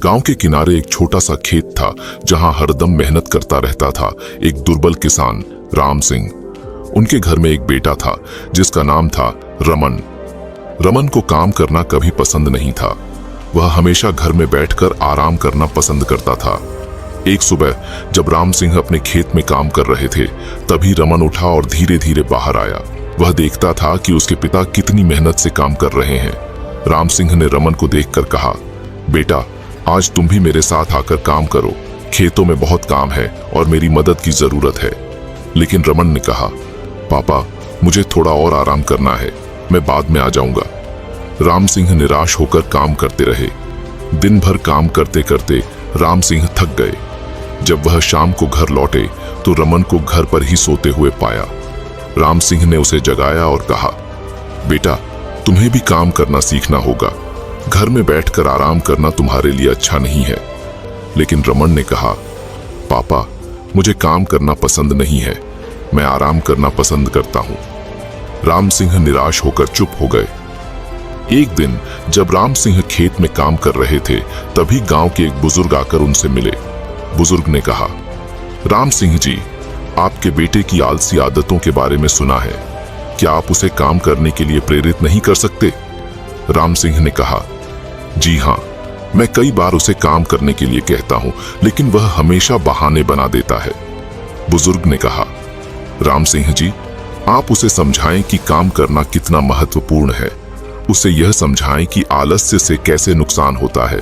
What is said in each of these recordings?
गांव के किनारे एक छोटा सा खेत था जहां हरदम मेहनत करता रहता था एक दुर्बल किसान राम सिंह। उनके घर में एक बेटा था जिसका नाम था रमन। रमन को काम करना कभी पसंद नहीं था। वह हमेशा घर में बैठकर आराम करना पसंद करता था। एक सुबह जब राम सिंह अपने खेत में काम कर रहे थे, तभी रमन उठा और धीरे धीरे बाहर आया। वह देखता था कि उसके पिता कितनी मेहनत से काम कर रहे हैं। राम सिंह ने रमन को देखकर कहा, बेटा, आज तुम भी मेरे साथ आकर काम करो। खेतों में बहुत काम है और मेरी मदद की जरूरत है। लेकिन रमन ने कहा, पापा, मुझे थोड़ा और आराम करना है, मैं बाद में आ जाऊंगा। राम सिंह निराश होकर काम करते रहे। दिन भर काम करते करते राम सिंह थक गए। जब वह शाम को घर लौटे तो रमन को घर पर ही सोते हुए पाया। राम सिंह ने उसे जगाया और कहा, बेटा, तुम्हें भी काम करना सीखना होगा। घर में बैठकर आराम करना तुम्हारे लिए अच्छा नहीं है। लेकिन रमन ने कहा, पापा, मुझे काम करना पसंद नहीं है, मैं आराम करना पसंद करता हूं। राम सिंह निराश होकर चुप हो गए। एक दिन जब राम सिंह खेत में काम कर रहे थे, तभी गांव के एक बुजुर्ग आकर उनसे मिले। बुजुर्ग ने कहा, राम सिंह जी, आपके बेटे की आलसी आदतों के बारे में सुना है, क्या आप उसे काम करने के लिए प्रेरित नहीं कर सकते? राम सिंह ने कहा, जी हाँ, मैं कई बार उसे काम करने के लिए कहता हूं, लेकिन वह हमेशा बहाने बना देता है। बुजुर्ग ने कहा, राम सिंह जी, आप उसे समझाएं कि काम करना कितना महत्वपूर्ण है। उसे यह समझाएं कि आलस्य से कैसे नुकसान होता है।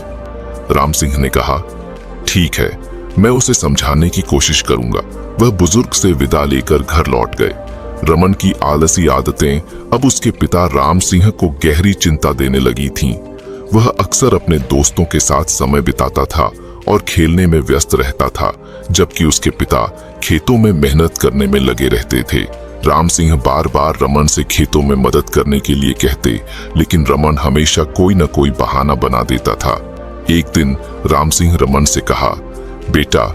राम सिंह ने कहा, ठीक है, मैं उसे समझाने की कोशिश करूंगा। वह बुजुर्ग से विदा लेकर घर लौट गए। रमन की आलसी आदतें अब उसके पिता राम सिंह को गहरी चिंता देने लगी थीं। वह अक्सर अपने दोस्तों के साथ समय बिताता था और खेलने में व्यस्त रहता था, जबकि उसके पिता खेतों में मेहनत करने में लगे रहते थे। राम सिंह बार बार रमन से खेतों में मदद करने के लिए कहते, लेकिन रमन हमेशा कोई न कोई बहाना बना देता था। एक दिन राम सिंह रमन से कहा, बेटा,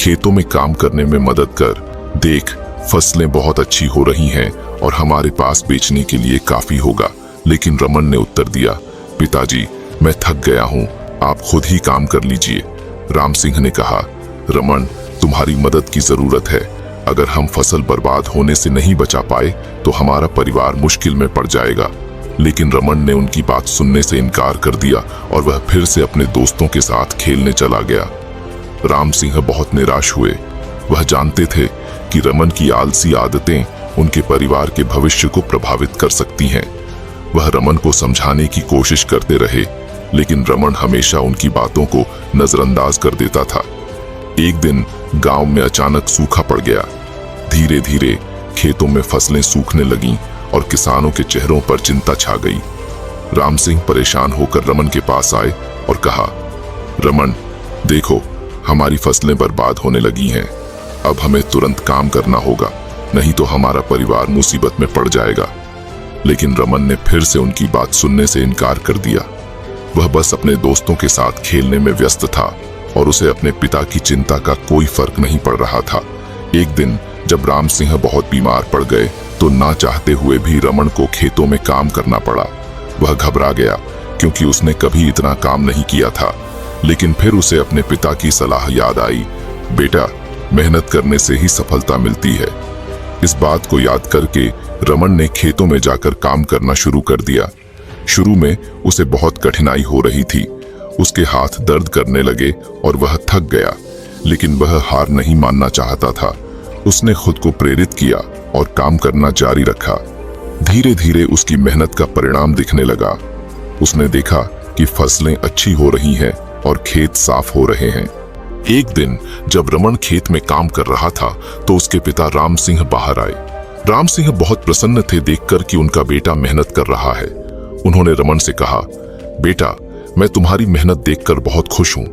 खेतों में काम करने में मदद कर। देख, फसलें बहुत अच्छी हो रही हैं और हमारे पास बेचने के लिए काफी होगा। लेकिन रमन ने उत्तर दिया, पिताजी, मैं थक गया हूँ, आप खुद ही काम कर लीजिए। राम सिंह ने कहा, रमन, तुम्हारी मदद की जरूरत है। अगर हम फसल बर्बाद होने से नहीं बचा पाए तो हमारा परिवार मुश्किल में पड़ जाएगा। लेकिन रमन ने उनकी बात सुनने से इनकार कर दिया और वह फिर से अपने दोस्तों के साथ खेलने चला गया। राम सिंह बहुत निराश हुए। वह जानते थे कि रमन की आलसी आदतें उनके परिवार के भविष्य को प्रभावित कर सकती हैं। वह रमन को समझाने की कोशिश करते रहे, लेकिन रमन हमेशा उनकी बातों को नजरअंदाज कर देता था। एक दिन गांव में अचानक सूखा पड़ गया। धीरे धीरे खेतों में फसलें सूखने लगीं और किसानों के चेहरों पर चिंता छा गई। राम सिंह परेशान होकर रमन के पास आए और कहा, रमन, देखो, हमारी फसलें बर्बाद होने लगी हैं। अब हमें तुरंत काम करना होगा, नहीं तो हमारा परिवार मुसीबत में पड़ जाएगा। लेकिन रमन ने फिर से उनकी बात सुनने से इनकार कर दिया। वह बस अपने दोस्तों के साथ खेलने में व्यस्त था और उसे अपने पिता की चिंता का कोई फर्क नहीं पड़ रहा था। एक दिन जब राम सिंह बहुत बीमार पड़ गए तो ना चाहते हुए भी रमन को खेतों में काम करना पड़ा। वह घबरा गया क्योंकि उसने कभी इतना काम नहीं किया था। लेकिन फिर उसे अपने पिता की सलाह याद आई, बेटा, मेहनत करने से ही सफलता मिलती है। इस बात को याद करके रमन ने खेतों में जाकर काम करना शुरू कर दिया। शुरू में उसे बहुत कठिनाई हो रही थी। उसके हाथ दर्द करने लगे और वह थक गया, लेकिन वह हार नहीं मानना चाहता था। उसने खुद को प्रेरित किया और काम करना जारी रखा। धीरे धीरे उसकी मेहनत का परिणाम दिखने लगा। उसने देखा कि फसलें अच्छी हो रही हैं और खेत साफ हो रहे हैं। एक दिन जब रमन खेत में काम कर रहा था तो उसके पिता राम सिंह बाहर आए। राम सिंह बहुत प्रसन्न थे देखकर कि उनका बेटा मेहनत कर रहा है। उन्होंने रमन से कहा, बेटा, मैं तुम्हारी मेहनत देखकर बहुत खुश हूं।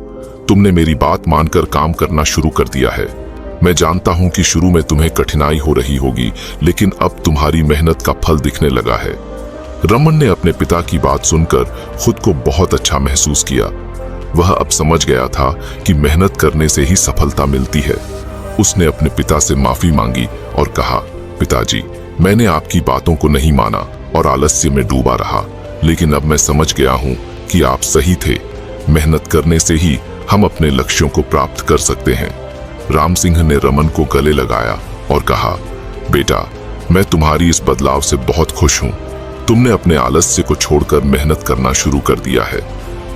तुमने मेरी बात मानकर काम करना शुरू कर दिया है। मैं जानता हूं कि शुरू में तुम्हें कठिनाई हो रही होगी, लेकिन अब तुम्हारी मेहनत का फल दिखने लगा है। रमन ने अपने पिता की बात सुनकर खुद को बहुत अच्छा महसूस किया। वह अब समझ गया था कि मेहनत करने से ही सफलता मिलती है। उसने अपने पिता से माफी मांगी और कहा, पिताजी, मैंने आपकी बातों को नहीं माना और आलस्य में डूबा रहा, लेकिन अब मैं समझ गया हूं कि आप सही थे। मेहनत करने से ही हम अपने लक्ष्यों को प्राप्त कर सकते हैं। राम सिंह ने रमन को गले लगाया और कहा, बेटा, मैं तुम्हारी इस बदलाव से बहुत खुश हूँ। तुमने अपने आलस्य को छोड़कर मेहनत करना शुरू कर दिया है।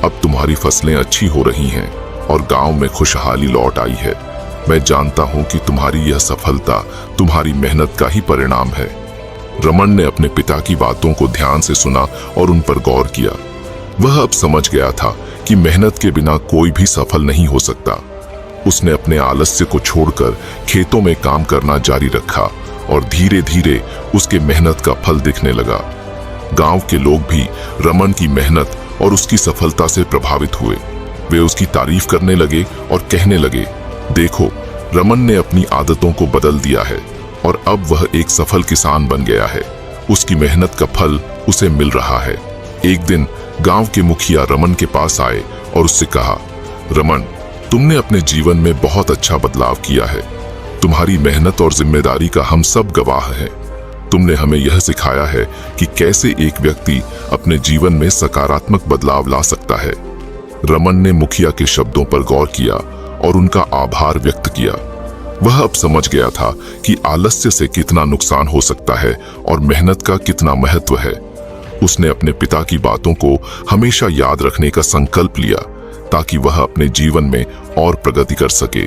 अब तुम्हारी फसलें अच्छी हो रही हैं और गांव में खुशहाली लौट आई है। मैं जानता हूं कि तुम्हारी यह सफलता तुम्हारी मेहनत का ही परिणाम है। रमन ने अपने पिता की बातों को ध्यान से सुना और उन पर गौर किया। वह अब समझ गया था कि मेहनत के बिना कोई भी सफल नहीं हो सकता। उसने अपने आलस्य को छोड़कर खेतों में काम करना जारी रखा और धीरे धीरे उसके मेहनत का फल दिखने लगा। गांव के लोग भी रमन की मेहनत और उसकी सफलता से प्रभावित हुए। वे उसकी तारीफ करने लगे और कहने लगे, देखो, रमन ने अपनी आदतों को बदल दिया है और अब वह एक सफल किसान बन गया है। उसकी मेहनत का फल उसे मिल रहा है। एक दिन गांव के मुखिया रमन के पास आए और उससे कहा, रमन, तुमने अपने जीवन में बहुत अच्छा बदलाव किया है। तुम्हारी मेहनत और जिम्मेदारी का हम सब गवाह हैं। तुमने हमें यह सिखाया है कि कैसे एक व्यक्ति अपने जीवन में सकारात्मक बदलाव ला सकता है। रमन ने मुखिया के शब्दों पर गौर किया और उनका आभार व्यक्त किया। वह अब समझ गया था कि आलस्य से कितना नुकसान हो सकता है और मेहनत का कितना महत्व है। उसने अपने पिता की बातों को हमेशा याद रखने का संकल्प लिया ताकि वह अपने जीवन में और प्रगति कर सके।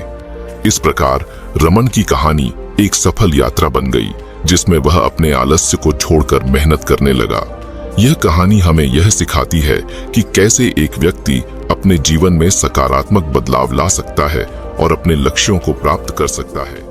इस प्रकार रमन की कहानी एक सफल यात्रा बन गई, जिसमें वह अपने आलस्य को छोड़कर मेहनत करने लगा। यह कहानी हमें यह सिखाती है कि कैसे एक व्यक्ति अपने जीवन में सकारात्मक बदलाव ला सकता है और अपने लक्ष्यों को प्राप्त कर सकता है।